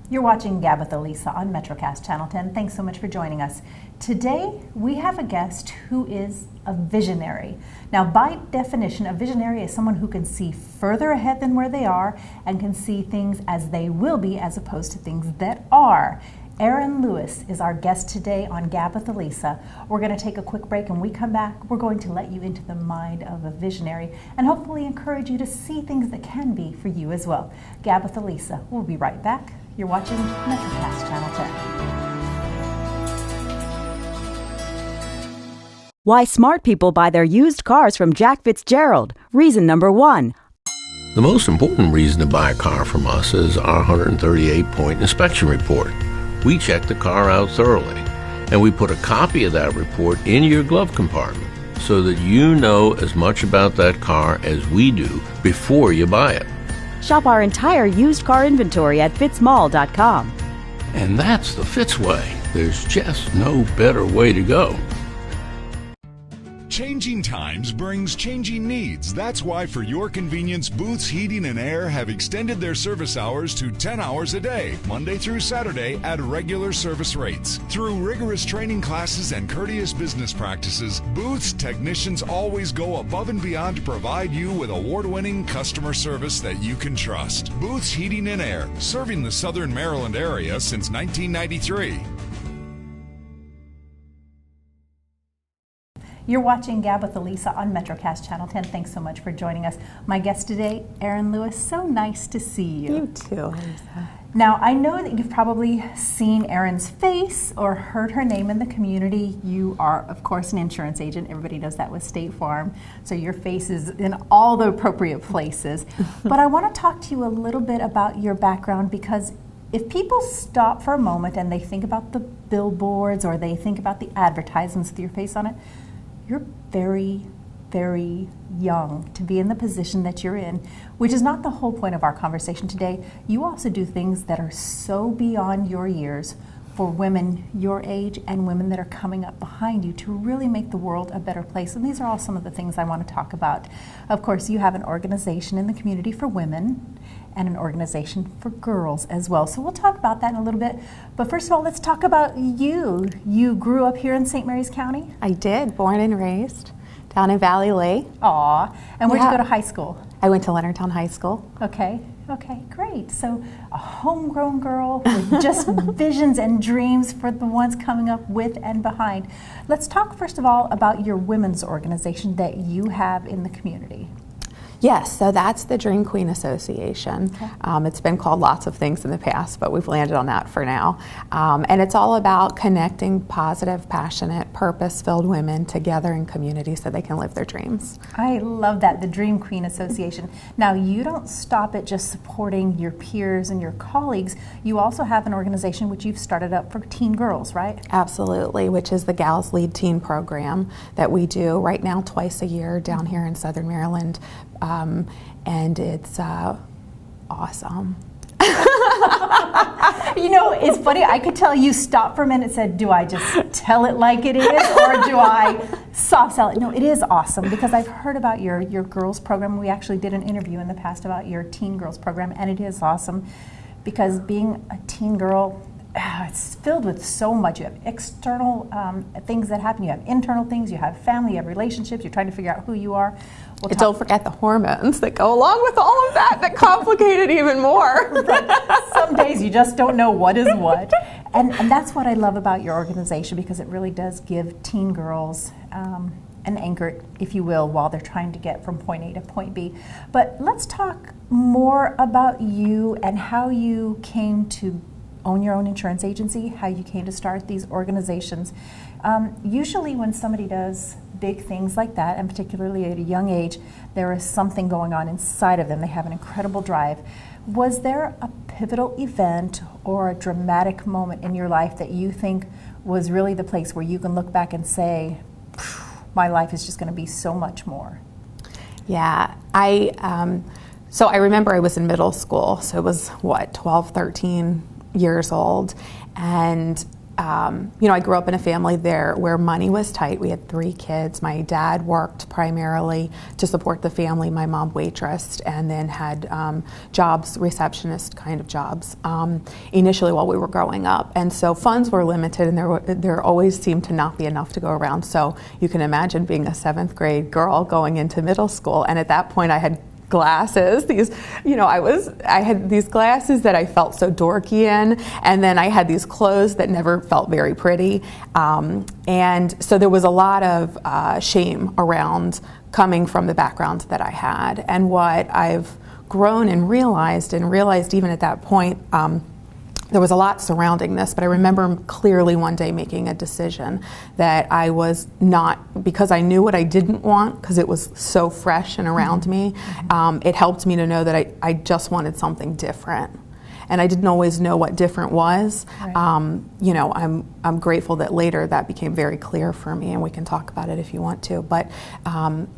You're watching GAB with ALisa on MetroCast Channel 10. Thanks so much for joining us. Today, we have a guest who is a visionary. Now, by definition, a visionary is someone who can see further ahead than where they are and can see things as they will be as opposed to things that are. Erin Lewis is our guest today on GAB with ALisa. We're going to take a quick break, and when we come back, we're going to let you into the mind of a visionary and hopefully encourage you to see things that can be for you as well. GAB with ALisa. We'll be right back. You're watching MetroCast Channel 10. Why smart people buy their used cars from Jack Fitzgerald. Reason number 1. The most important reason to buy a car from us is our 138-point inspection report. We check the car out thoroughly, and we put a copy of that report in your glove compartment so that you know as much about that car as we do before you buy it. Shop our entire used car inventory at fitzmall.com. And that's the Fitz way. There's just no better way to go. Changing times brings changing needs. That's why, for your convenience, Booth's Heating and Air have extended their service hours to 10 hours a day, Monday through Saturday, at regular service rates. Through rigorous training classes and courteous business practices, Booth's technicians always go above and beyond to provide you with award-winning customer service that you can trust. Booth's Heating and Air, serving the Southern Maryland area since 1993. You're watching GAB with ALisa on MetroCast Channel 10. Thanks so much for joining us. My guest today, Erin Lewis. So nice to see you. You too, ALisa. Now, I know that you've probably seen Erin's face or heard her name in the community. You are, of course, an insurance agent. Everybody knows that with State Farm. So your face is in all the appropriate places. But I want to talk to you a little bit about your background, because if people stop for a moment and they think about the billboards or they think about the advertisements with your face on it, you're very, very young to be in the position that you're in, which is not the whole point of our conversation today. You also do things that are so beyond your years for women your age and women that are coming up behind you to really make the world a better place. And these are all some of the things I want to talk about. Of course, you have an organization in the community for women and an organization for girls as well. So we'll talk about that in a little bit. But first of all, let's talk about you. You grew up here in St. Mary's County? I did, born and raised down in Valley Lake. Aw, and where'd you go to high school? I went to Leonardtown High School. Okay, great. So a homegrown girl with just visions and dreams for the ones coming up with and behind. Let's talk first of all about your women's organization that you have in the community. Yes, so that's the Dream Queen Association. Okay. It's been called lots of things in the past, but we've landed on that for now. And it's all about connecting positive, passionate, purpose-filled women together in community so they can live their dreams. I love that, the Dream Queen Association. Now, you don't stop at just supporting your peers and your colleagues. You also have an organization which you've started up for teen girls, right? Absolutely, which is the Gals Lead Teen program that we do right now twice a year down here in Southern Maryland. And it's awesome. You know, it's funny, I could tell you stopped for a minute and said, do I just tell it like it is or do I soft sell it? No, it is awesome because I've heard about your girls program. We actually did an interview in the past about your teen girls program, and it is awesome because being a teen girl, it's filled with so much. You have external things that happen. You have internal things. You have family. You have relationships. You're trying to figure out who you are. Don't forget the hormones that go along with all of that complicate it even more. Right. Some days you just don't know what is what. And that's what I love about your organization, because it really does give teen girls an anchor, if you will, while they're trying to get from point A to point B. But let's talk more about you and how you came to own your own insurance agency, how you came to start these organizations. Usually when somebody does big things like that, and particularly at a young age, there is something going on inside of them. They have an incredible drive. Was there a pivotal event or a dramatic moment in your life that you think was really the place where you can look back and say, my life is just going to be so much more? Yeah, so I remember I was in middle school, so it was 12, 13 years old, and I grew up in a family there where money was tight. We had 3 kids. My dad worked primarily to support the family. My mom waitressed and then had jobs, receptionist kind of jobs, initially while we were growing up. And so funds were limited, and there always seemed to not be enough to go around. So you can imagine being a 7th grade girl going into middle school. And at that point I had glasses, I had these glasses that I felt so dorky in, and then I had these clothes that never felt very pretty, and so there was a lot of shame around coming from the background that I had. And what I've grown and realized even at that point, there was a lot surrounding this, but I remember clearly one day making a decision that I was not, because I knew what I didn't want, because it was so fresh and around me, it helped me to know that I just wanted something different. And I didn't always know what different was. Right. I'm grateful that later that became very clear for me, and we can talk about it if you want to. But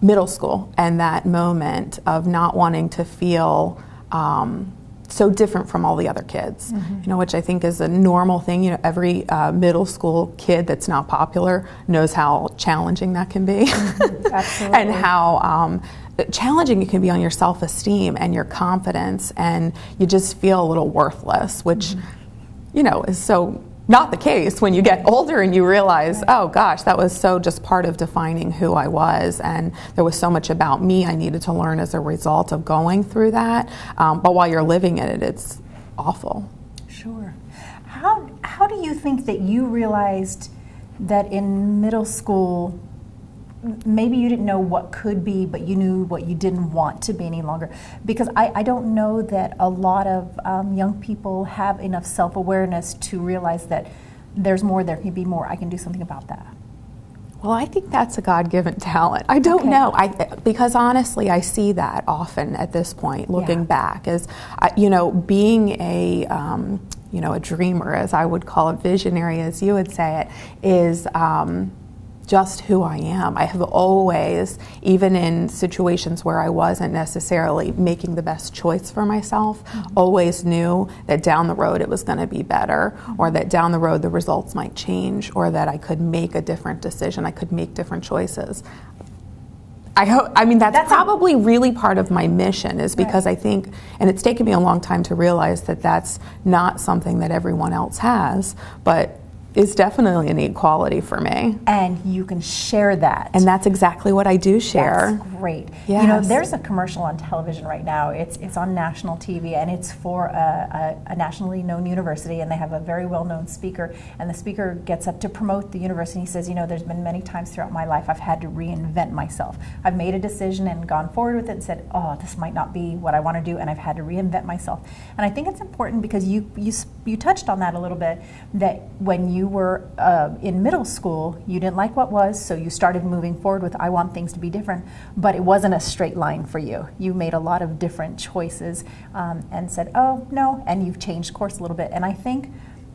middle school and that moment of not wanting to feel so different from all the other kids, which I think is a normal thing. Every middle school kid that's not popular knows how challenging that can be. Absolutely. And how challenging it can be on your self-esteem and your confidence, and you just feel a little worthless, which, is so not the case when you get older and you realize, oh gosh, that was so just part of defining who I was, and there was so much about me I needed to learn as a result of going through that. But while you're living in it, it's awful. Sure. How do you think that you realized that in middle school, maybe you didn't know what could be, but you knew what you didn't want to be any longer? Because I don't know that a lot of young people have enough self-awareness to realize that there's more, there can be more, I can do something about that. Well, I think that's a God-given talent. I don't know, because honestly, I see that often at this point, looking back, as being a dreamer, as I would call it, visionary, as you would say it, is just who I am. I have always, even in situations where I wasn't necessarily making the best choice for myself, always knew that down the road it was going to be better, or that down the road the results might change, or that I could make a different decision, I could make different choices. That's probably really part of my mission, is because I think, and it's taken me a long time to realize that that's not something that everyone else has, but is definitely an equality for me. And you can share that. And that's exactly what I do share. That's great. Yes. There's a commercial on television right now. It's on national TV, and it's for a nationally known university, and they have a very well-known speaker, and the speaker gets up to promote the university. He says, there's been many times throughout my life I've had to reinvent myself. I've made a decision and gone forward with it and said, oh, this might not be what I want to do, and I've had to reinvent myself. And I think it's important because you touched on that a little bit, that when you were in middle school, you didn't like what was, so you started moving forward with, I want things to be different, but it wasn't a straight line for you. You made a lot of different choices and said, oh, no, and you've changed course a little bit. And I think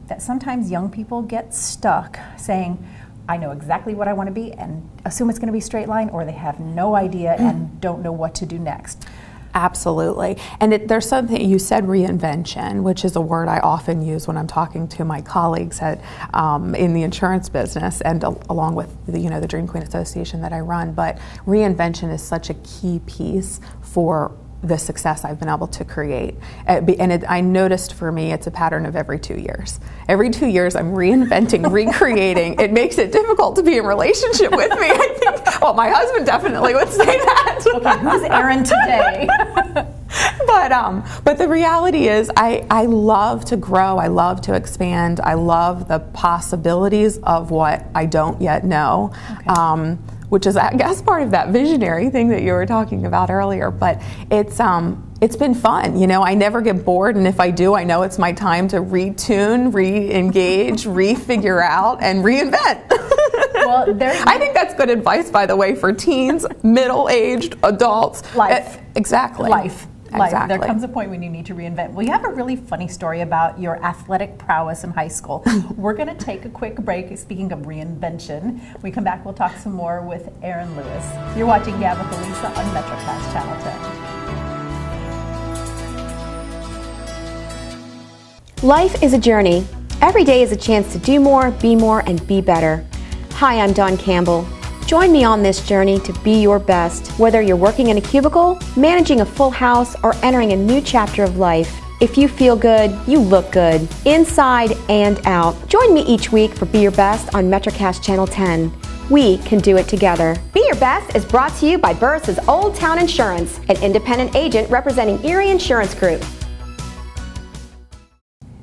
that sometimes young people get stuck saying, I know exactly what I want to be, and assume it's going to be straight line, or they have no idea and don't know what to do next. Absolutely. And there's something, you said reinvention, which is a word I often use when I'm talking to my colleagues in the insurance business, and along with the Dream Queen Association that I run. But reinvention is such a key piece for the success I've been able to create. I noticed for me, it's a pattern of every 2 years. Every 2 years, I'm reinventing, recreating. It makes it difficult to be in relationship with me, I think. Well, my husband definitely would say that. Okay, who's Erin today? But the reality is, I love to grow. I love to expand. I love the possibilities of what I don't yet know. Okay. Which is, I guess, part of that visionary thing that you were talking about earlier. But it's been fun. I never get bored, and if I do, I know it's my time to retune, re-engage, refigure out, and reinvent. Well, I think that's good advice, by the way, for teens, middle-aged, adults. Life. Exactly. Life. Exactly. There comes a point when you need to reinvent. Well, you have a really funny story about your athletic prowess in high school. We're going to take a quick break. Speaking of reinvention, when we come back, we'll talk some more with Erin Lewis. You're watching GAB with ALisa on MetroCast Channel 10. Life is a journey, Every day is a chance to do more, and be better. Hi, I'm Dawn Campbell. Join me on this journey to be your best, whether you're working in a cubicle, managing a full house, or entering a new chapter of life. If you feel good, you look good, inside and out. Join me each week for Be Your Best on MetroCast Channel 10. We can do it together. Be Your Best is brought to you by Burris's Old Town Insurance, an independent agent representing Erie Insurance Group.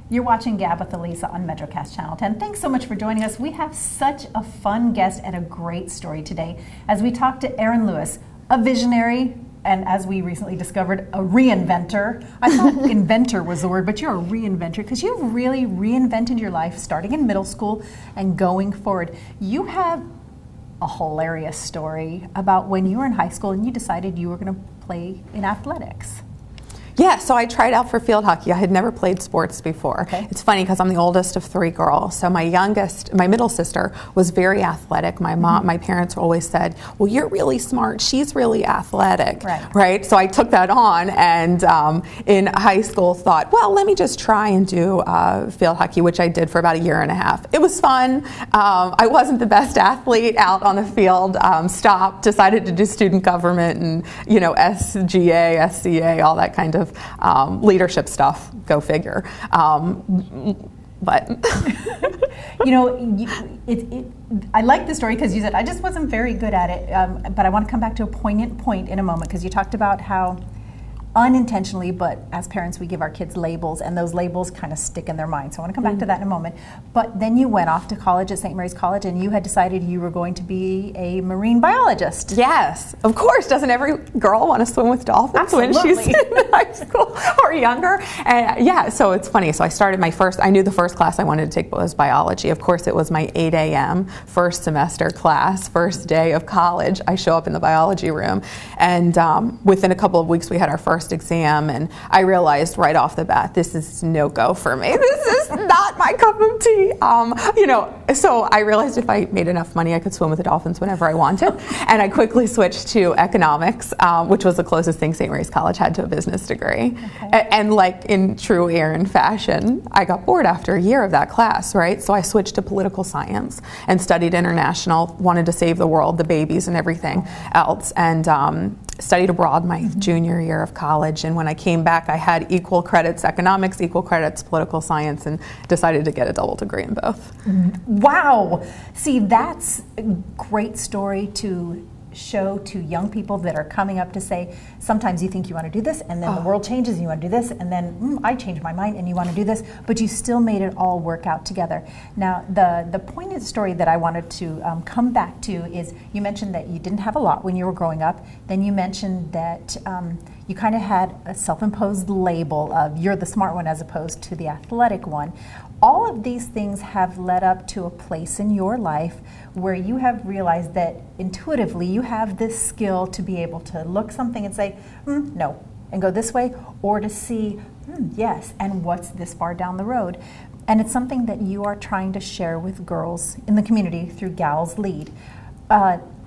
You're watching GAB with ALisa on MetroCast Channel 10. Thanks so much for joining us. We have such a fun guest and a great story today as we talk to Erin Lewis, a visionary, and as we recently discovered, a reinventor. I thought inventor was the word, but you're a reinventor because you've really reinvented your life starting in middle school and going forward. You have a hilarious story about when you were in high school and you decided you were going to play in athletics. Yeah, so I tried out for field hockey. I had never played sports before. Okay. It's funny because I'm the oldest of three girls. So my middle sister was very athletic. My parents always said, well, you're really smart. She's really athletic. Right? So I took that on and in high school thought, well, let me just try and do field hockey, which I did for about a year and a half. It was fun. I wasn't the best athlete out on the field. Stopped, decided to do student government and, SGA, SCA, all that kind of leadership stuff. Go figure. But I like the story because you said I just wasn't very good at it. But I want to come back to a poignant point in a moment because you talked about how unintentionally, but as parents, we give our kids labels, and those labels kind of stick in their mind. So I want to come back to that in a moment. But then you went off to college at St. Mary's College, and you had decided you were going to be a marine biologist. Yes, of course. Doesn't every girl want to swim with dolphins when she's in high school or younger? And so it's funny. So I started I knew the first class I wanted to take was biology. Of course, it was my 8 a.m. first semester class, first day of college. I show up in the biology room, and within a couple of weeks, we had our first exam, and I realized right off the bat, this is no go for me. This is not my cup of tea. So I realized if I made enough money, I could swim with the dolphins whenever I wanted, and I quickly switched to economics, which was the closest thing St. Mary's College had to a business degree. Okay. And like in true Erin fashion, I got bored after a year of that class, right? So I switched to political science and studied international, wanted to save the world, the babies and everything else, and studied abroad my junior year of college, and when I came back I had equal credits economics, equal credits political science, and decided to get a double degree in both. Wow! See, that's a great story to show to young people that are coming up to say, sometimes you think you want to do this, and then the world changes and you want to do this, and then I changed my mind and you want to do this, but you still made it all work out together. Now, the poignant story that I wanted to come back to is, you mentioned that you didn't have a lot when you were growing up. Then you mentioned that you kind of had a self-imposed label of you're the smart one as opposed to the athletic one. All of these things have led up to a place in your life where you have realized that intuitively you have this skill to be able to look something and say, no, and go this way, or to see, yes, and what's this far down the road. And it's something that you are trying to share with girls in the community through Gals Lead.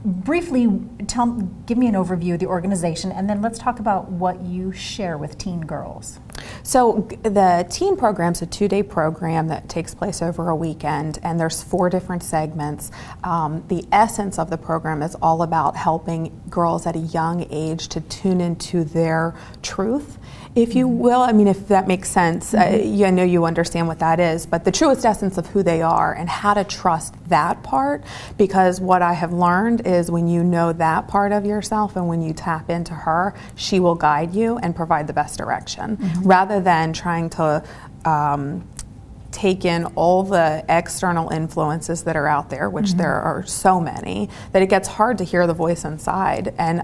Briefly, give me an overview of the organization, and then let's talk about what you share with teen girls. So the teen program's a 2-day program that takes place over a weekend, and there's 4 different segments. The essence of the program is all about helping girls at a young age to tune into their truth, if you will. I mean, if that makes sense. I know you understand what that is, but the truest essence of who they are and how to trust that part, because what I have learned is when you know that part of yourself and when you tap into her, she will guide you and provide the best direction, rather than trying to take in all the external influences that are out there, which there are so many, that it gets hard to hear the voice inside. And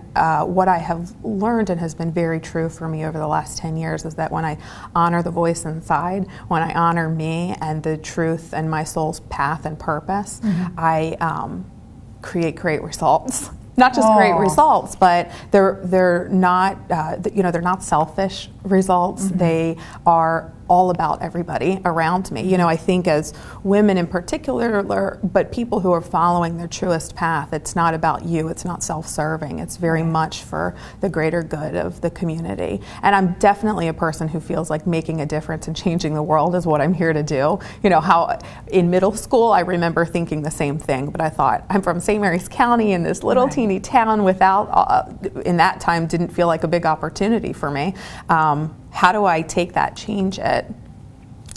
what I have learned, and has been very true for me over the last 10 years, is that when I honor the voice inside, when I honor me and the truth and my soul's path and purpose, I create great results. Not just great results, but they're not they're not selfish results. They are all about everybody around me. You know, I think as women in particular, but people who are following their truest path, it's not about you, it's not self-serving, it's very much for the greater good of the community. And I'm definitely a person who feels like making a difference and changing the world is what I'm here to do. You know, how in middle school I remember thinking the same thing, but I thought, I'm from St. Mary's County in this little teeny town without, in that time, didn't feel like a big opportunity for me. How do I take that, change it,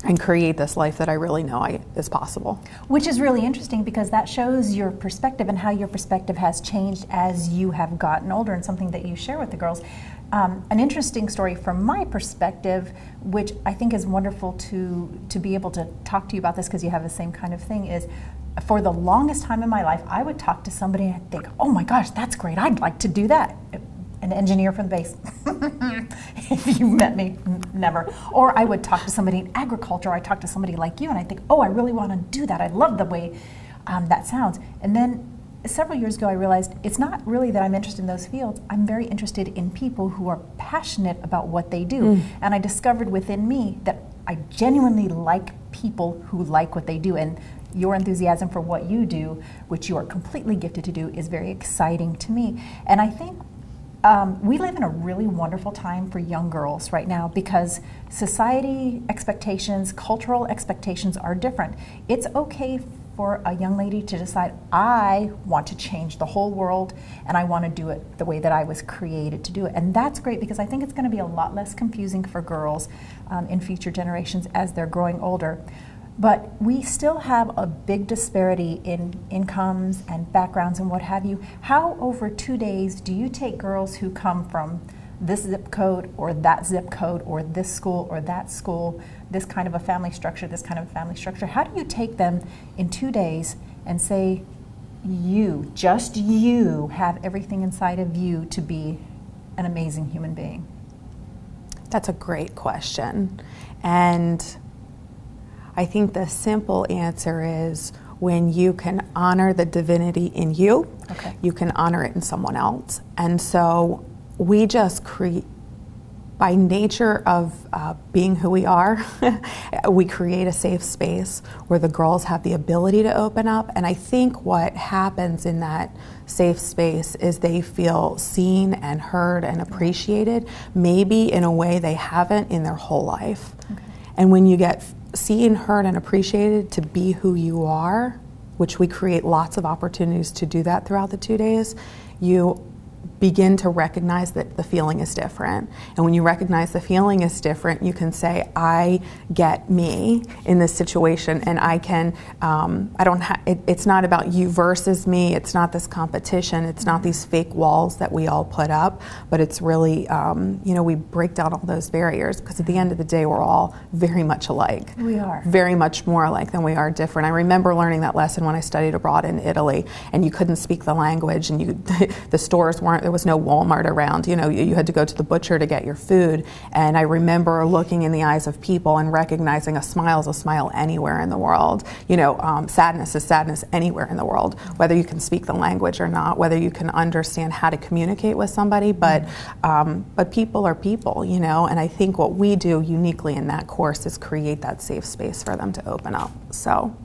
and create this life that I really know is possible? Which is really interesting because that shows your perspective and how your perspective has changed as you have gotten older, and something that you share with the girls. An interesting story from my perspective, which I think is wonderful to be able to talk to you about this because you have the same kind of thing, is for the longest time in my life, I would talk to somebody and I'd think, oh my gosh, that's great, I'd like to do that. An engineer from the base. If you met me, never. Or I would talk to somebody in agriculture, I'd talk to somebody like you, and I think, oh, I really want to do that. I love the way that sounds. And then several years ago, I realized it's not really that I'm interested in those fields. I'm very interested in people who are passionate about what they do. And I discovered within me that I genuinely like people who like what they do. And your enthusiasm for what you do, which you are completely gifted to do, is very exciting to me. And I think we live in a really wonderful time for young girls right now because society expectations, cultural expectations are different. It's okay for a young lady to decide, I want to change the whole world and I want to do it the way that I was created to do it. And that's great because I think it's going to be a lot less confusing for girls in future generations as they're growing older. But we still have a big disparity in incomes and backgrounds and what have you. How over 2 days do you take girls who come from this zip code or that zip code or this school or that school, this kind of a family structure, this kind of a family structure? How do you take them in 2 days and say, you, just you, have everything inside of you to be an amazing human being? That's a great question. And I think the simple answer is when you can honor the divinity in you, you can honor it in someone else. And so we just create, by nature of being who we are, we create a safe space where the girls have the ability to open up. And I think what happens in that safe space is they feel seen and heard and appreciated, maybe in a way they haven't in their whole life. And when you get seen, heard, and appreciated to be who you are, which we create lots of opportunities to do that throughout the 2 days, you begin to recognize that the feeling is different. And when you recognize the feeling is different, you can say, I get me in this situation, and I can, it's not about you versus me, it's not this competition, it's not these fake walls that we all put up, but it's really, we break down all those barriers, because at the end of the day, we're all very much alike. We are. Very much more alike than we are different. I remember learning that lesson when I studied abroad in Italy, and you couldn't speak the language, and the stores there was no Walmart around. You had to go to the butcher to get your food. And I remember looking in the eyes of people and recognizing a smile is a smile anywhere in the world. Sadness is sadness anywhere in the world, whether you can speak the language or not, whether you can understand how to communicate with somebody. But people are people, and I think what we do uniquely in that course is create that safe space for them to open up. So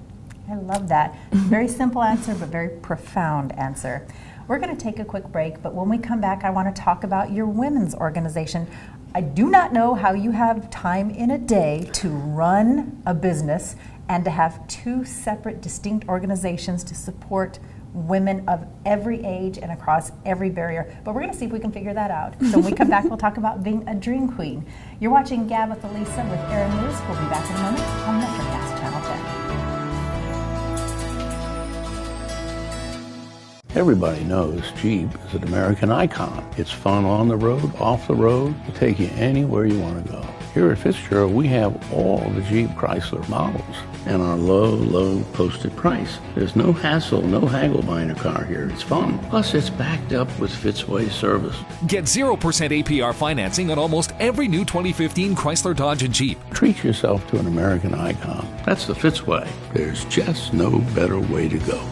I love that. Very simple answer, but very profound answer. We're going to take a quick break, but when we come back, I want to talk about your women's organization. I do not know how you have time in a day to run a business and to have two separate, distinct organizations to support women of every age and across every barrier. But we're going to see if we can figure that out. So when we come back, we'll talk about being a dream queen. You're watching GAB with ALisa with Erin. We'll be back in a moment on MetroCast Channel 10. Everybody knows Jeep is an American icon. It's fun on the road, off the road, to take you anywhere you want to go. Here at Fitzgerald, we have all the Jeep Chrysler models and our low posted price. There's no hassle, no haggle buying a car here. It's fun. Plus, it's backed up with Fitzway service. Get 0% APR financing on almost every new 2015 Chrysler, Dodge, and Jeep. Treat yourself to an American icon. That's the Fitzway. There's just no better way to go.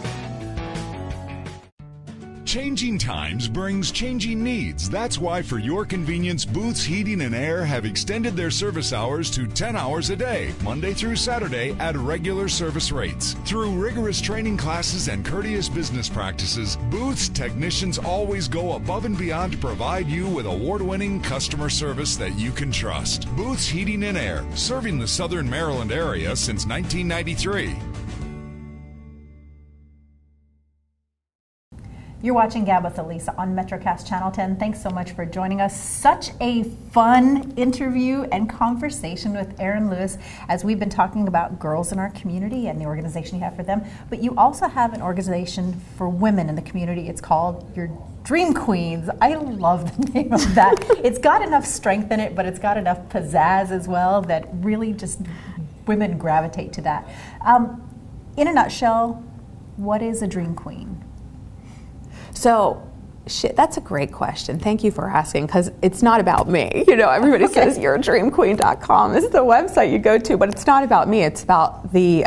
Changing times brings changing needs. That's why, for your convenience, Booth's Heating and Air have extended their service hours to 10 hours a day, Monday through Saturday, at regular service rates. Through rigorous training classes and courteous business practices, Booth's technicians always go above and beyond to provide you with award-winning customer service that you can trust. Booth's Heating and Air, serving the Southern Maryland area since 1993. You're watching GAB with ALisa on MetroCast Channel 10. Thanks so much for joining us. Such a fun interview and conversation with Erin Lewis as we've been talking about girls in our community and the organization you have for them. But you also have an organization for women in the community. It's called your Dream Queens. I love the name of that. It's got enough strength in it, but it's got enough pizzazz as well that really just women gravitate to that. In a nutshell, what is a Dream Queen? So, that's a great question. Thank you for asking, because it's not about me. You know, everybody says yourdreamqueen.com is the website you go to, but it's not about me. It's about the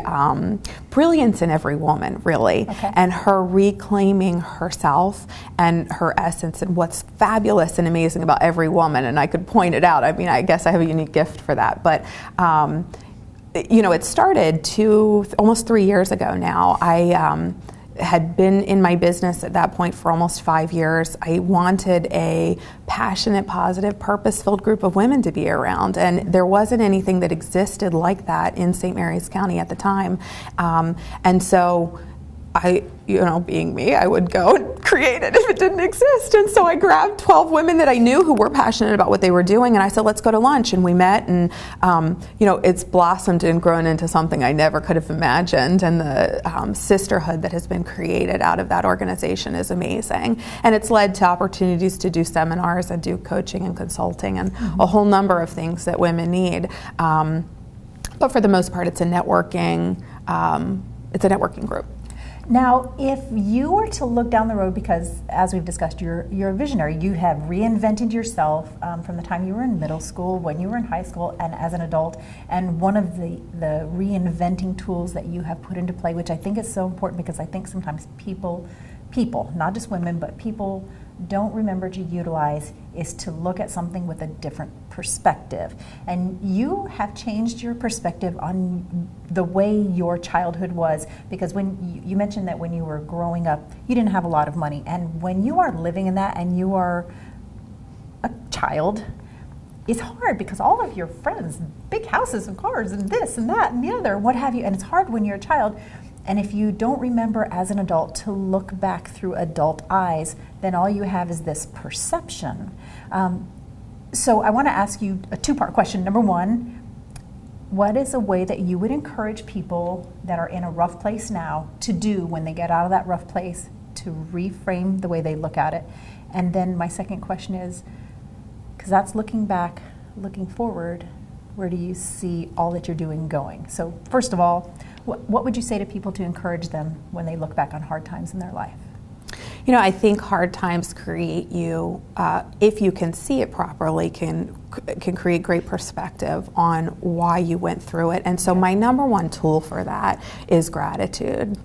brilliance in every woman, really, and her reclaiming herself and her essence and what's fabulous and amazing about every woman. And I could point it out. I mean, I guess I have a unique gift for that. But you know, it started almost 3 years ago now. I had been in my business at that point for almost 5 years. I wanted a passionate, positive, purpose-filled group of women to be around, and there wasn't anything that existed like that in St. Mary's County at the time. And so I, you know, being me, I would go and create it if it didn't exist. And so I grabbed 12 women that I knew who were passionate about what they were doing, and I said, let's go to lunch. And we met, and you know, it's blossomed and grown into something I never could have imagined. And the sisterhood that has been created out of that organization is amazing. And it's led to opportunities to do seminars and do coaching and consulting and a whole number of things that women need. But for the most part, it's a networking group. Now, if you were to look down the road, because as we've discussed, you're a visionary, you have reinvented yourself from the time you were in middle school, when you were in high school, and as an adult. And one of the reinventing tools that you have put into play, which I think is so important, because I think sometimes people, not just women, but people don't remember to utilize, is to look at something with a different perspective. And you have changed your perspective on the way your childhood was, because when you mentioned that when you were growing up, you didn't have a lot of money. And when you are living in that and you are a child, it's hard because all of your friends, big houses and cars and this and that and the other, what have you, and it's hard when you're a child. And if you don't remember as an adult to look back through adult eyes, then all you have is this perception. So I want to ask you a two-part question. Number one, what is a way that you would encourage people that are in a rough place now to do when they get out of that rough place to reframe the way they look at it? And then my second question is, because that's looking back, looking forward, where do you see all that you're doing going? So first of all, what would you say to people to encourage them when they look back on hard times in their life? You know, I think hard times create you, if you can see it properly, can create great perspective on why you went through it. And so my number one tool for that is gratitude.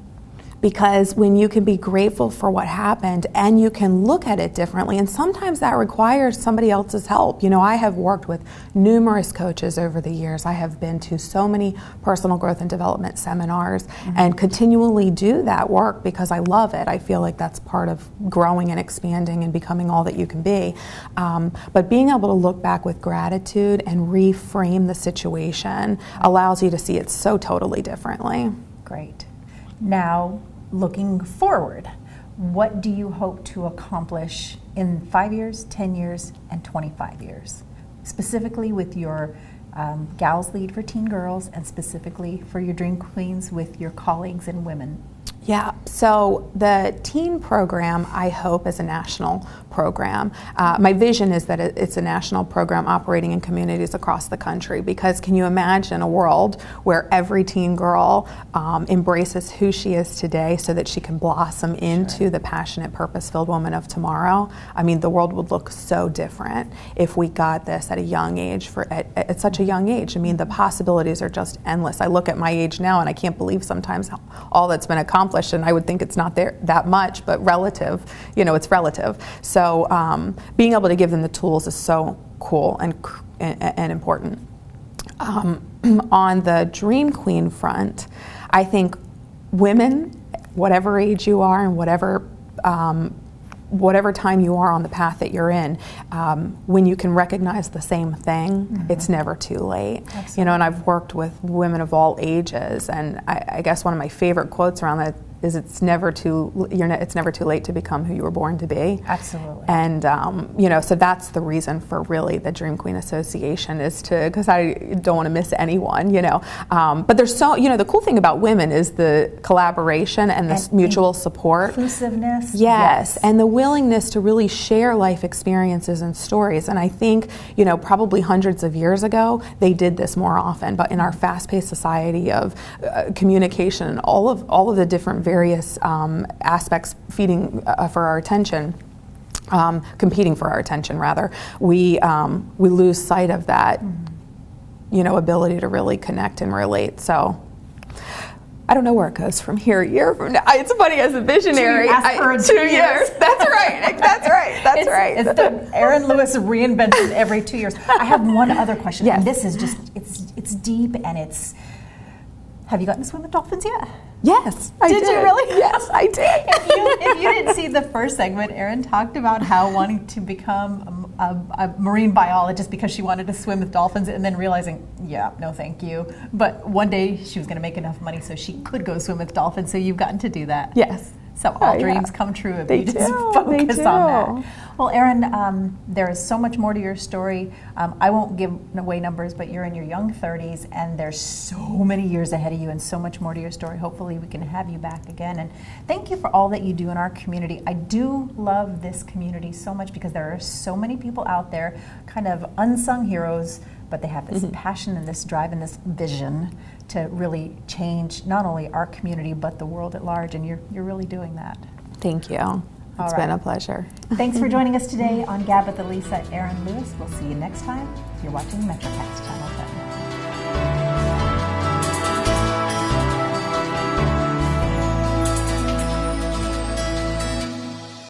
Because when you can be grateful for what happened and you can look at it differently, and sometimes that requires somebody else's help. You know, I have worked with numerous coaches over the years. I have been to so many personal growth and development seminars and continually do that work because I love it. I feel like that's part of growing and expanding and becoming all that you can be. But being able to look back with gratitude and reframe the situation allows you to see it so totally differently. Great. Now, looking forward, what do you hope to accomplish in 5 years, 10 years, and 25 years? Specifically with your Gals Lead for Teen Girls, and specifically for your Dream Queens with your colleagues and women. Yeah, so the teen program, I hope, is a national program. My vision is that it's a national program operating in communities across the country, because can you imagine a world where every teen girl embraces who she is today so that she can blossom into the passionate, purpose-filled woman of tomorrow? I mean, the world would look so different if we got this at a young age, at such a young age. I mean, the possibilities are just endless. I look at my age now and I can't believe sometimes all that's been accomplished accomplished, and I would think it's not there that much, but relative, it's relative. So being able to give them the tools is so cool and important. On the Dream Queen front, I think women, whatever age you are and whatever time you are on the path that you're in, when you can recognize the same thing, it's never too late. Absolutely. And I've worked with women of all ages, and I guess one of my favorite quotes around that is it's never too late to become who you were born to be. Absolutely. And so that's the reason for really the Dream Queen Association, is because I don't want to miss anyone, but there's the cool thing about women is the collaboration and the mutual support, inclusiveness, yes, and the willingness to really share life experiences and stories. And I think probably hundreds of years ago they did this more often, but in our fast-paced society of communication and all of the different various aspects feeding for our attention, competing for our attention rather, we lose sight of that, ability to really connect and relate. So I don't know where it goes from here. A year from now, it's funny as a visionary. 2 years. That's right. That's right. It's the Erin Lewis reinvented every 2 years. I have one other question. Yes. And this is just it's deep, and it's. Have you gotten to swim with dolphins yet? Yes, I did. Did you really? Yes, I did. If you didn't see the first segment, Erin talked about how wanting to become a marine biologist because she wanted to swim with dolphins, and then realizing, yeah, no thank you. But one day she was going to make enough money so she could go swim with dolphins, so you've gotten to do that. Yes. So all dreams come true if you just focus on that. Well, Erin, there is so much more to your story. I won't give away numbers, but you're in your young 30s, and there's so many years ahead of you and so much more to your story. Hopefully we can have you back again. And thank you for all that you do in our community. I do love this community so much because there are so many people out there, kind of unsung heroes, but they have this passion and this drive and this vision to really change not only our community but the world at large, and you're really doing that. Thank you. It's been a pleasure. Thanks for joining us today on GAB with ALisa. Erin Lewis. We'll see you next time. You're watching MetroCast Channel 10.